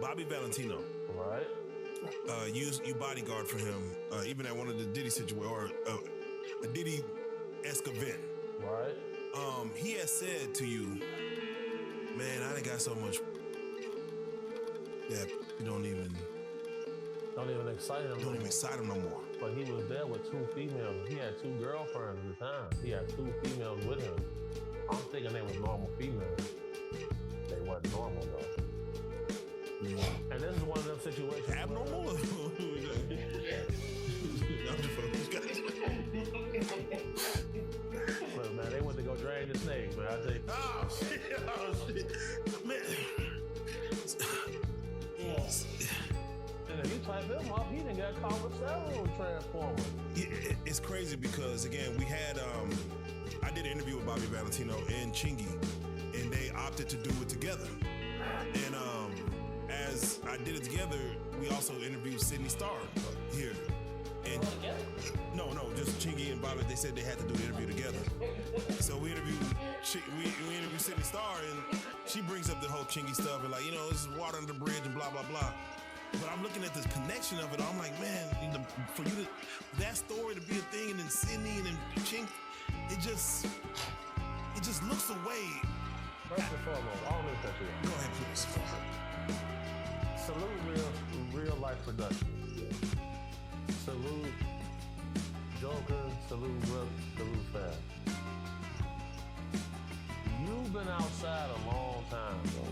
Bobby Valentino. Right. You bodyguard for him, even at one of the Diddy situations, or a Diddy-esque event. Right. He has said to you, man, I done got so much that you don't even excite him. Don't even excite him no more. But he was there with 2 females. He had 2 girlfriends at the time. He had 2 females with him. I'm thinking they were normal females. They weren't normal though. And this is one of them situations. Abnormal? Look, man, they went to go drain the snake, man. I tell you. Oh shit! Man. Yes. And if you type him up, he done got caught with several Transformers. Yeah, it's crazy because again, we had I did an interview with Bobby Valentino and Chingy, and they opted to do it together. And as I did it together, we also interviewed Sydney Starr here. And no, just Chingy and Bobby. They said they had to do the interview together. So we interviewed Sydney Starr, and she brings up the whole Chingy stuff and like, you know, this is water under the bridge and blah blah blah. But I'm looking at the connection of it. I'm like, man, for you to that story to be a thing, and then Sydney and then Chink, it just looks away. First and foremost, all this stuff here. Go ahead, please. Salute real life production. Salute Joker, salute Rook, salute Fab. You've been outside a long time, bro.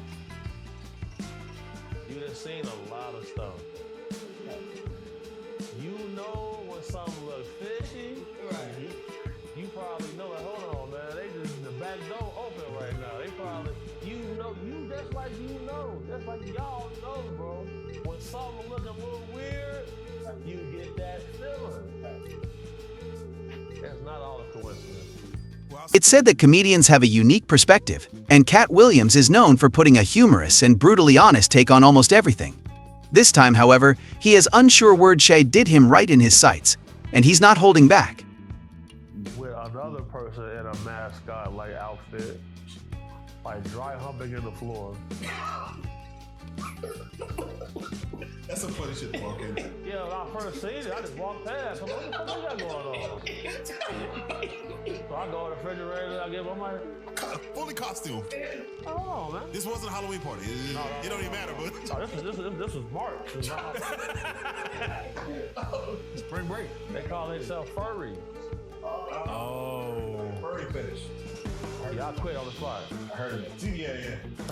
You done seen a lot of stuff. You know when something looks fishy. Right. You probably know it. Hold on, man. The back door open right now. They probably, just like y'all know, bro. When something looking a little weird, you get that feeling. It's not all a coincidence. It's said that comedians have a unique perspective, and Katt Williams is known for putting a humorous and brutally honest take on almost everything. This time, however, he is unsure word shade did him right in his sights, and he's not holding back. With another person in a mascot-like outfit, like dry humping in the floor. That's some funny shit to walk in. Yeah, when I first seen it, I just walked past. I'm like, what the fuck is that going on? So I go to the refrigerator, I give him my fully costume. Hold on, man. This wasn't a Halloween party. It don't even matter, but this was March. Spring break. They call themselves furry. Oh. Furry fetish. Yeah, I quit on the spot. I heard it.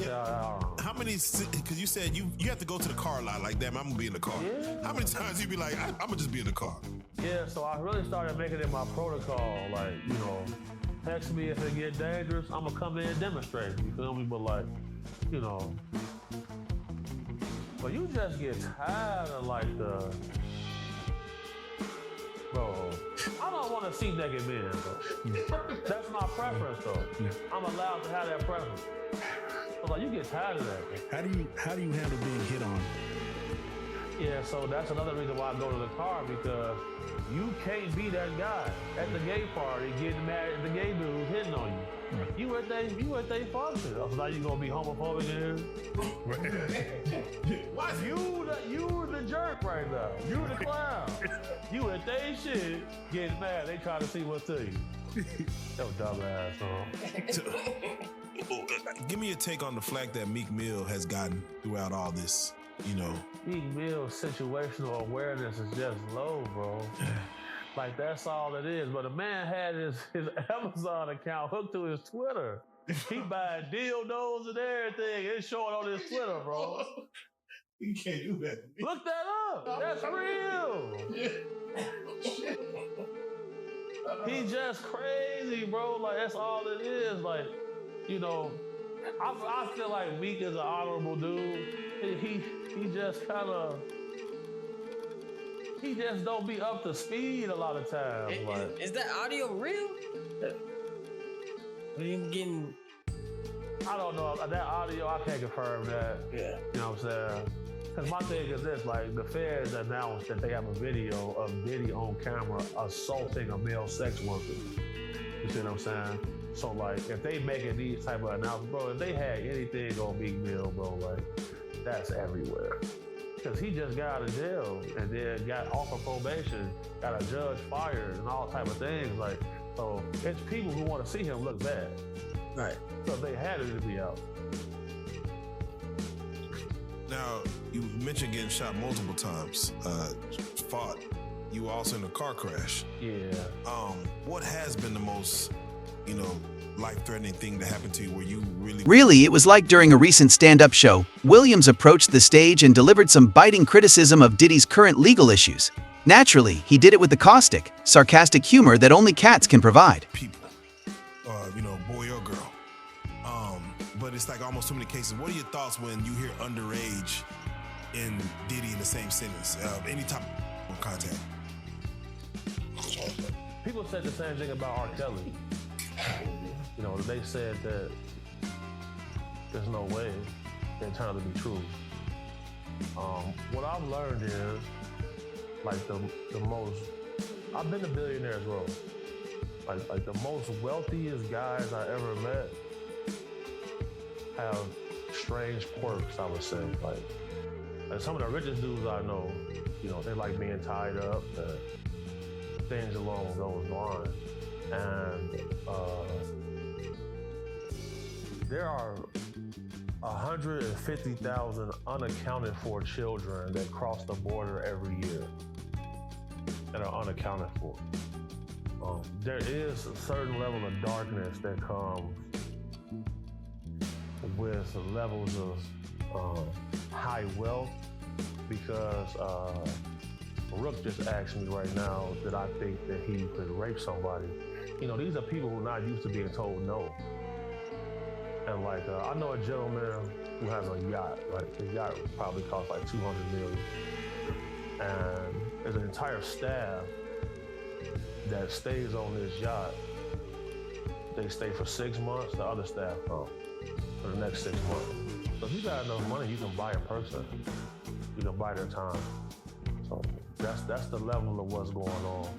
Yeah. How many? Because you said you have to go to the car lot like that. I'm gonna be in the car. Yeah. How many times you be like, I'm gonna just be in the car? Yeah. So I really started making it my protocol. Like, you know, text me if it get dangerous. I'm gonna come in and demonstrate. You feel me? But like, you know, but you just get tired of like bro, I don't want to see naked men, bro. That's my preference, though. Yeah. I'm allowed to have that preference. But like, you get tired of that. How do you handle being hit on? Yeah, so that's another reason why I go to the car, because you can't be that guy at the gay party getting mad at the gay dude hitting on you. Right. You at they function. So now you gonna be homophobic in here? What? You the jerk right now. You the clown. You at they shit getting mad. They try to see what's to you. Yo, dumb ass, Give me a take on the flack that Meek Mill has gotten throughout all this. You know, Meek Mill's situational awareness is just low, bro. Like, that's all it is. But the man had his Amazon account hooked to his Twitter. He buying dildos and everything. It's showing on his Twitter, bro. You can't do that. Look that up. That's real. He's just crazy, bro. Like, that's all it is. Like, you know, I feel like Meek is an honorable dude. He just kind of, he just don't be up to speed a lot of times. Is that audio real? Are you getting? I don't know. That audio, I can't confirm that. Yeah. You know what I'm saying? Because my thing is this, like, the feds announced that they have a video of Diddy on camera assaulting a male sex worker. You see what I'm saying? So, like, if they making these type of announcements, bro, if they had anything on Meek Mill, bro, like, that's everywhere. Because he just got out of jail and then got off of probation, got a judge fired and all type of things. Like, so it's people who want to see him look bad. Right. So they had it to be out. Now, you mentioned getting shot multiple times. Fought. You were also in a car crash. Yeah. What has been the most, life-threatening thing that happened to you where you really... Really, it was like during a recent stand-up show, Williams approached the stage and delivered some biting criticism of Diddy's current legal issues. Naturally, he did it with the caustic, sarcastic humor that only cats can provide. People, boy or girl. But it's like almost too many cases. What are your thoughts when you hear underage and Diddy in the same sentence? Any type of contact? People said the same thing about R. Kelly. They said that there's no way it turned out to be true. What I've learned is, like the most, I've been to Billionaires Row. Like the most wealthiest guys I ever met have strange quirks, I would say. Like some of the richest dudes I know, they like being tied up, things along those lines. And there are 150,000 unaccounted for children that cross the border every year that are unaccounted for. There is a certain level of darkness that comes with levels of high wealth, because Rook just asked me right now that I think that he could rape somebody. These are people who are not used to being told no. And I know a gentleman who has a yacht, right? His yacht probably costs like $200 million. And there's an entire staff that stays on this yacht. They stay for 6 months, the other staff come for the next 6 months. So if you got enough money, you can buy a person. You can buy their time. So that's the level of what's going on.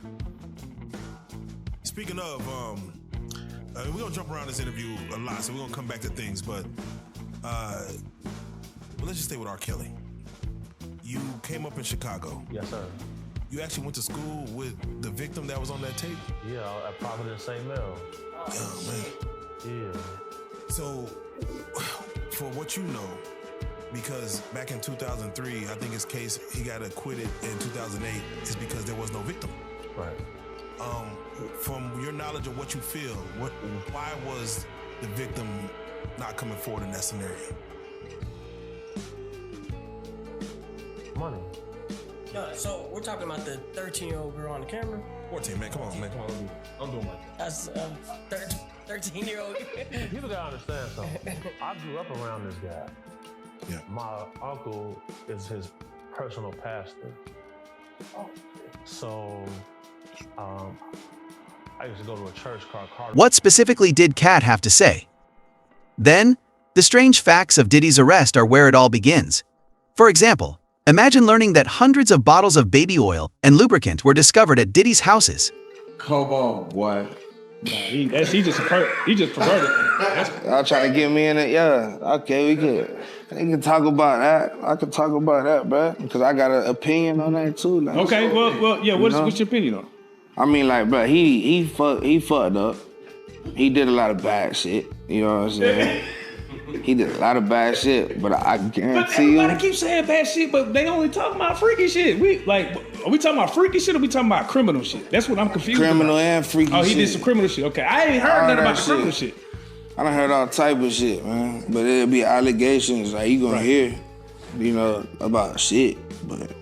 Speaking of, we're gonna jump around this interview a lot, so we're gonna come back to things, but let's just stay with R. Kelly. You came up in Chicago. Yes, sir. You actually went to school with the victim that was on that tape? Yeah, at Providence St. Mel. Oh, man. Yeah. So, for what you know, because back in 2003, I think his case, he got acquitted in 2008, is because there was no victim. Right. From your knowledge of what you feel, why was the victim not coming forward in that scenario? Money. No, so we're talking about the 13-year-old girl on the camera? 14, man, come on, man. I'm doing my That's 13-year-old. People gotta understand something. I grew up around this guy. Yeah. My uncle is his personal pastor. So, I used to go to a church called Carter. What specifically did Katt have to say? Then, the strange facts of Diddy's arrest are where it all begins. For example, imagine learning that hundreds of bottles of baby oil and lubricant were discovered at Diddy's houses. Come on, boy. he just perverted. Y'all trying to get me in it? Yeah. Okay, we can talk about that. I can talk about that, bro, because I got an opinion on that too. Like, Okay, well, yeah. What's your opinion on? I mean, like, bro, he fucked up. He did a lot of bad shit. You know what I'm saying? He did a lot of bad shit, but I But guarantee you. everybody keeps saying bad shit, but they only talking about freaky shit. Are we talking about freaky shit or we talking about criminal shit? That's what I'm confused Criminal about. and freaky shit. Oh, he did some criminal shit. Okay, I ain't heard All nothing that about the criminal shit. shit. I done heard all type of shit, man. But it'll be allegations. Like, you gonna hear, about shit. But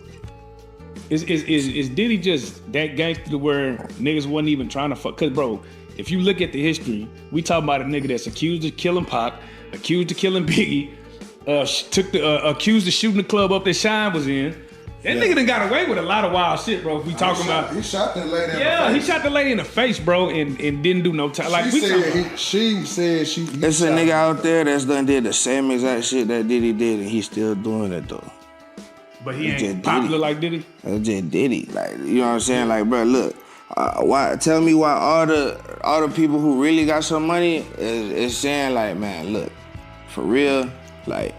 Is Diddy just that gangster to where niggas wasn't even trying to fuck? Cause bro, if you look at the history, we talking about a nigga that's accused of killing Pac, accused of killing Biggie, accused of shooting the club up that Shine was in. That nigga done got away with a lot of wild shit, bro. If we talking about, He shot that lady in the yeah, he face. shot the lady in the face, bro, and didn't do no time. Like She we talking said she said she. it's a nigga out there that's done did the same exact shit that Diddy did, and he's still doing it though. but he He ain't just popular Diddy. like Diddy. That's just Diddy, like, you know what I'm saying? Like, bro, look, tell me why all the people who really got some money is saying like, man, look, for real, like,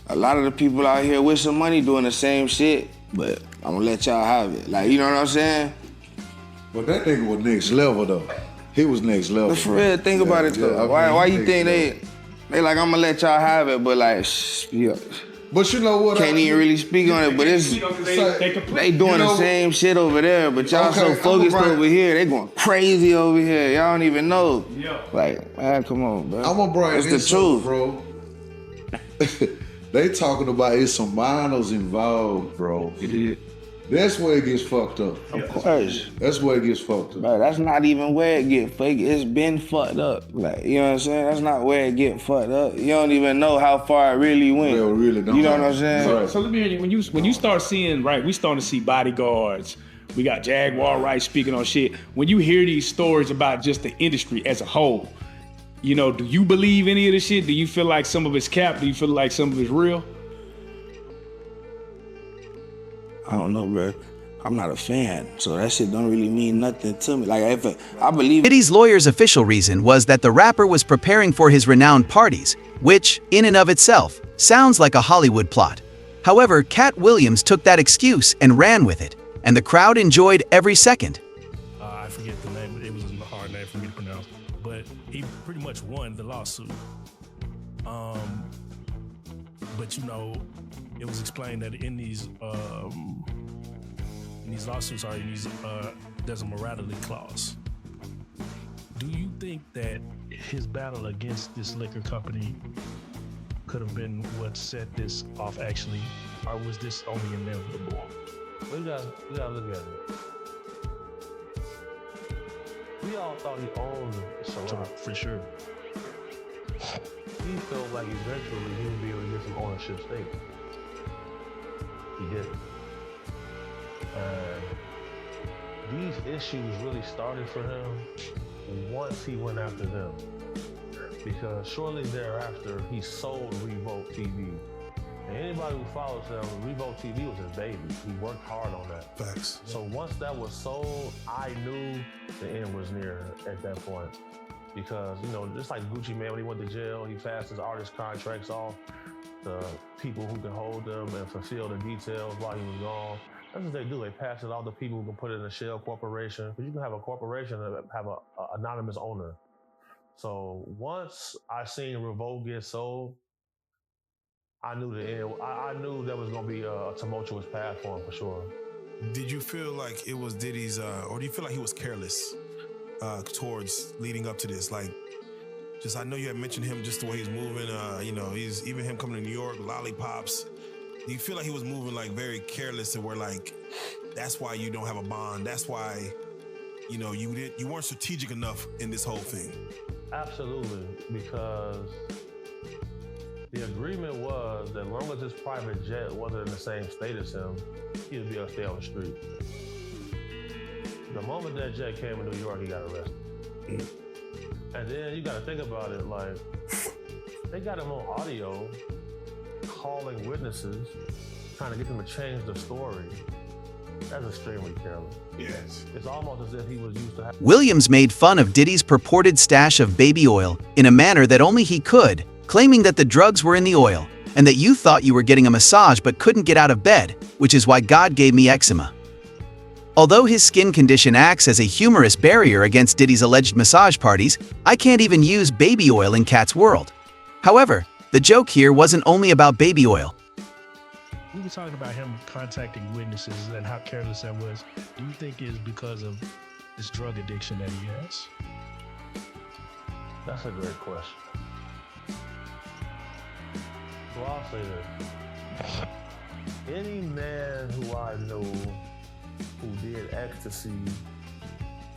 a lot of the people out here with some money doing the same shit, but I'm gonna let y'all have it. Like, you know what I'm saying? But that nigga was next level though. He was next level. But for real, think about it though. Why you think they like, I'm gonna let y'all have it, but like, yeah. But you know what? Can't even really speak on it, but it's they doing the same shit over there, but y'all so focused over here, they going crazy over here. Y'all don't even know. Like, man, come on, bro. I'm gonna bring it's this the truth, bro. They talking about it's some minors involved, bro. It is. That's where it gets fucked up. Of course. That's where it gets fucked up. Bro, that's not even where it get fucked. It's been fucked up. Like, you know what I'm saying? That's not where it get fucked up. You don't even know how far it really went. Well, really don't. You know what I'm saying? So let me hear you. When you start seeing, right, we starting to see bodyguards. We got Jaguar Wright speaking on shit. When you hear these stories about just the industry as a whole, you know, do you believe any of this shit? Do you feel like some of it's cap? Do you feel like some of it's real? I don't know, bro. I'm not a fan, so that shit don't really mean nothing to me. Like, I believe Diddy's lawyer's official reason was that the rapper was preparing for his renowned parties, which, in and of itself, sounds like a Hollywood plot. However, Katt Williams took that excuse and ran with it, and the crowd enjoyed every second. I forget the name, it was a hard name for me to pronounce, but he pretty much won the lawsuit. But you know, it was explained that in these lawsuits or there's a morality clause. Do you think that his battle against this liquor company could have been what set this off actually, or was this only inevitable? We gotta look at it. We all thought he owned Ciroc. For sure. He felt like eventually he would be able to get some ownership stake. He didn't. And these issues really started for him once he went after them. Because shortly thereafter, he sold Revolt TV. And anybody who follows him, Revolt TV was his baby. He worked hard on that. Facts. So once that was sold, I knew the end was near at that point. Because, you know, just like Gucci Mane, when he went to jail, he passed his artist contracts off to people who can hold them and fulfill the details while he was gone. That's what they do. They pass it off to people who can put it in a shell corporation. But you can have a corporation that have an anonymous owner. So once I seen Revolt get sold, I knew the end. I knew there was going to be a tumultuous path for him for sure. Did you feel like it was Diddy's, or do you feel like he was careless towards leading up to this? Like, just, I know you had mentioned him, just the way he's moving, you know, he's, even him coming to New York, lollipops. Do you feel like he was moving like very careless and where like, that's why you don't have a bond, that's why, you know, you weren't strategic enough in this whole thing? Absolutely, because the agreement was that as long as his private jet wasn't in the same state as him, he would be able to stay on the street. The moment that jet came to New York, he got arrested. And then you gotta think about it, like, they got him on audio, calling witnesses, trying to get them to change the story. That's extremely careless. Yes. It's almost as if he was used to have. Williams made fun of Diddy's purported stash of baby oil in a manner that only he could, claiming that the drugs were in the oil, and that you thought you were getting a massage but couldn't get out of bed, which is why God gave me eczema. Although his skin condition acts as a humorous barrier against Diddy's alleged massage parties, I can't even use baby oil in Katt's world. However, the joke here wasn't only about baby oil. We were talking about him contacting witnesses and how careless that was. Do you think it's because of this drug addiction that he has? That's a great question. So I'll say this. Any man who I know who did ecstasy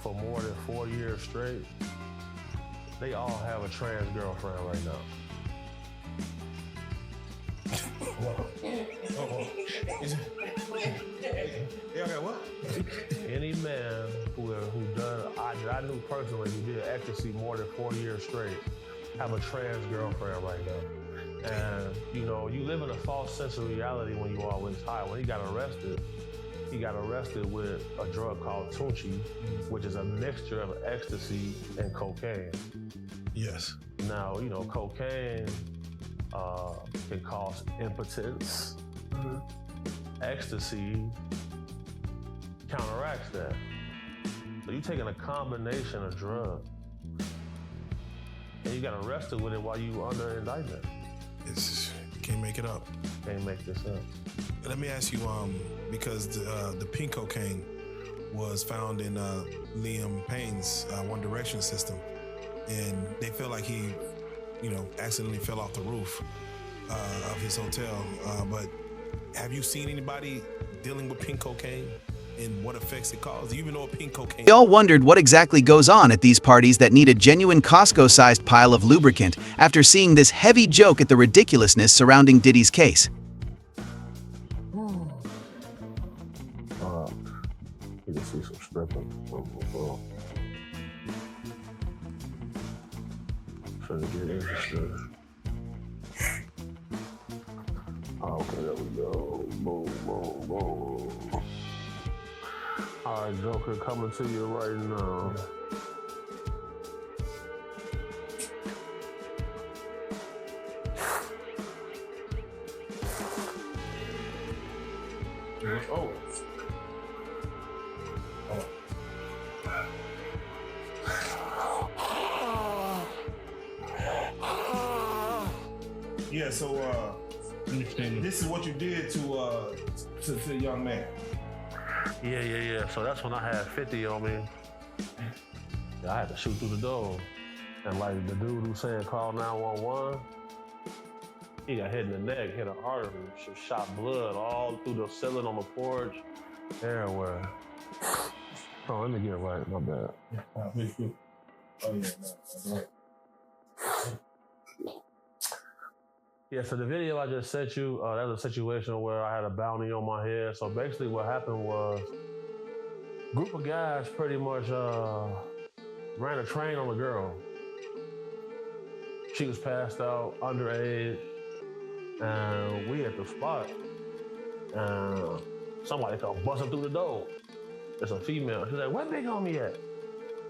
for more than 4 years straight, they all have a trans girlfriend right now. Yeah, okay, what? Any man who done, I knew personally, who did ecstasy more than 4 years straight, have a trans girlfriend right now. And, you know, you live in a false sense of reality when you always high. When he got arrested with a drug called Tunchi, which is a mixture of ecstasy and cocaine. Yes. Now, you know, cocaine can cause impotence. Ecstasy counteracts that. So you're taking a combination of drugs, and you got arrested with it while you under indictment. You can't make it up. Can't make this up. Let me ask you, because the pink cocaine was found in Liam Payne's One Direction system, and they feel like he, accidentally fell off the roof of his hotel. But have you seen anybody dealing with pink cocaine and what effects it causes? Do you even know what pink cocaine? We all wondered what exactly goes on at these parties that need a genuine Costco-sized pile of lubricant after seeing this heavy joke at the ridiculousness surrounding Diddy's case. You can see some stripping. Trying to get interested. Okay, there we go. Boom, boom, boom. All right, Joker, coming to you right now. Oh. Yeah, so this is what you did to the young man. Yeah. So that's when I had 50 on me. I had to shoot through the door. And like the dude who said call 911, he got hit in the neck, hit an artery, shot blood all through the ceiling on the porch, everywhere. Oh, let me get it right, my bad. Oh yeah, that's right. Yeah, so the video I just sent you, that was a situation where I had a bounty on my head. So basically what happened was a group of guys pretty much ran a train on a girl. She was passed out, underage, and we at the spot. And somebody come busting through the door. It's a female. She's like, where big homie at?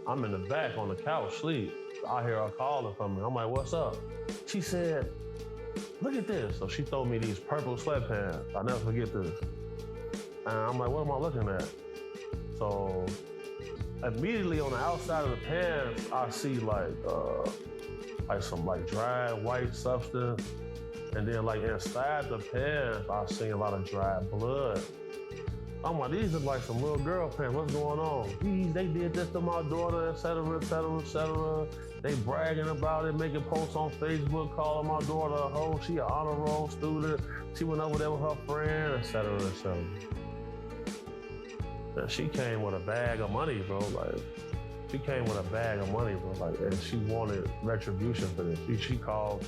I'm in the back on the couch, sleep. I hear her calling from me. I'm like, what's up? She said, look at this. So she threw me these purple sweatpants. I'll never forget this. And I'm like, what am I looking at? So immediately on the outside of the pants, I see like some like dry white substance. And then like inside the pants, I see a lot of dry blood. I'm like, these look like some little girl pants. What's going on? They did this to my daughter, et cetera, et cetera, et cetera. They bragging about it, making posts on Facebook, calling my daughter a hoe. She an honor roll student. She went over there with her friend, et cetera, et cetera. And she came with a bag of money, bro. Like, she came with a bag of money, bro. Like, and she wanted retribution for this. She called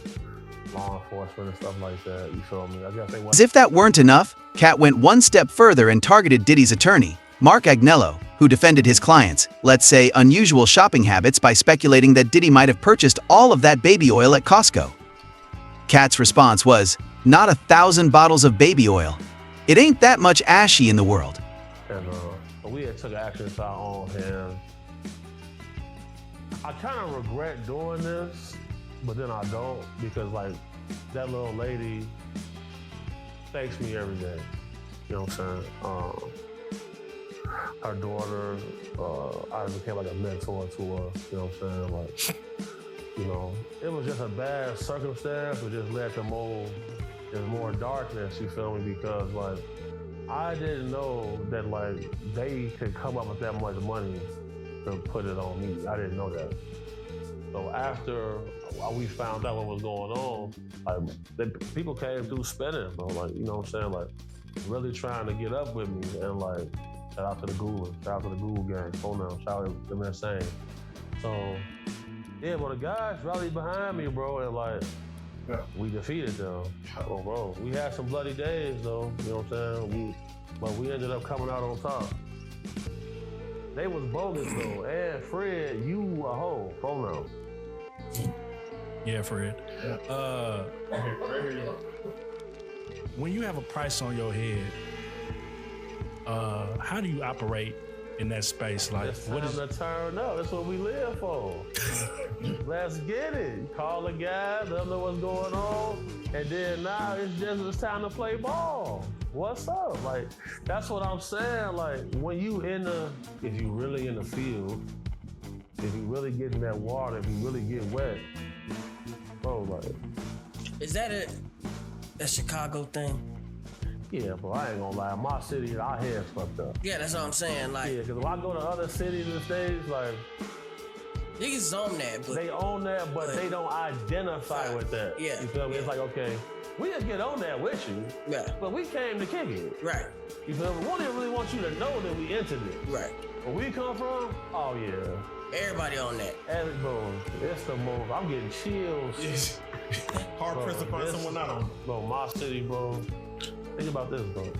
law enforcement and stuff like that. You feel me? I guess they As if that weren't enough, Katt went one step further and targeted Diddy's attorney, Mark Agnello, who defended his client's, let's say, unusual shopping habits by speculating that Diddy might have purchased all of that baby oil at Costco. Katt's response was, not 1,000 bottles of baby oil. It ain't that much ashy in the world. And we had took action to our own hands. I kind of regret doing this, but then I don't, because like that little lady thanks me every day. You know what I'm saying? Her daughter, I became like a mentor to her. You know what I'm saying? Like, you know, it was just a bad circumstance, which just led to more darkness. You feel me? Because like I didn't know that like they could come up with that much money to put it on me. I didn't know that. So after we found out what was going on, like people came through spinning, bro. Like, you know what I'm saying? Like really trying to get up with me, and like shout out to the Google, shout out to the Google gang. Hold on, shout out to them insane. So yeah, but the guys rallied behind me, bro, and like we defeated them. Oh, bro, we had some bloody days though. You know what I'm saying? But we ended up coming out on top. They was bogus though, and Fred, you a hoe. Hold on. Yeah, Fred. When you have a price on your head, how do you operate in that space? Like, it's time to turn up. That's what we live for. Let's get it. Call the guy, let them know what's going on, and then now it's time to play ball. What's up? Like, that's what I'm saying. Like, when you if you really in the field, if you really get in that water, if you really get wet, bro, like. Is that a Chicago thing? Yeah, but I ain't gonna lie. My city, our heads fucked up. Yeah, that's what I'm saying. Like, yeah, because if I go to other cities and states, like, niggas own that, but they own that, but they don't identify with that. Yeah, you feel me? It's like, okay, we'll get on that with you, but we came to kick it. Right. You feel me? We didn't really want you to know that we into this. Right. Where we come from, oh yeah. Everybody on that. Bro, it's the move. I'm getting chills. Hard pressed to find someone out. Bro, my city, bro. Think about this, bro.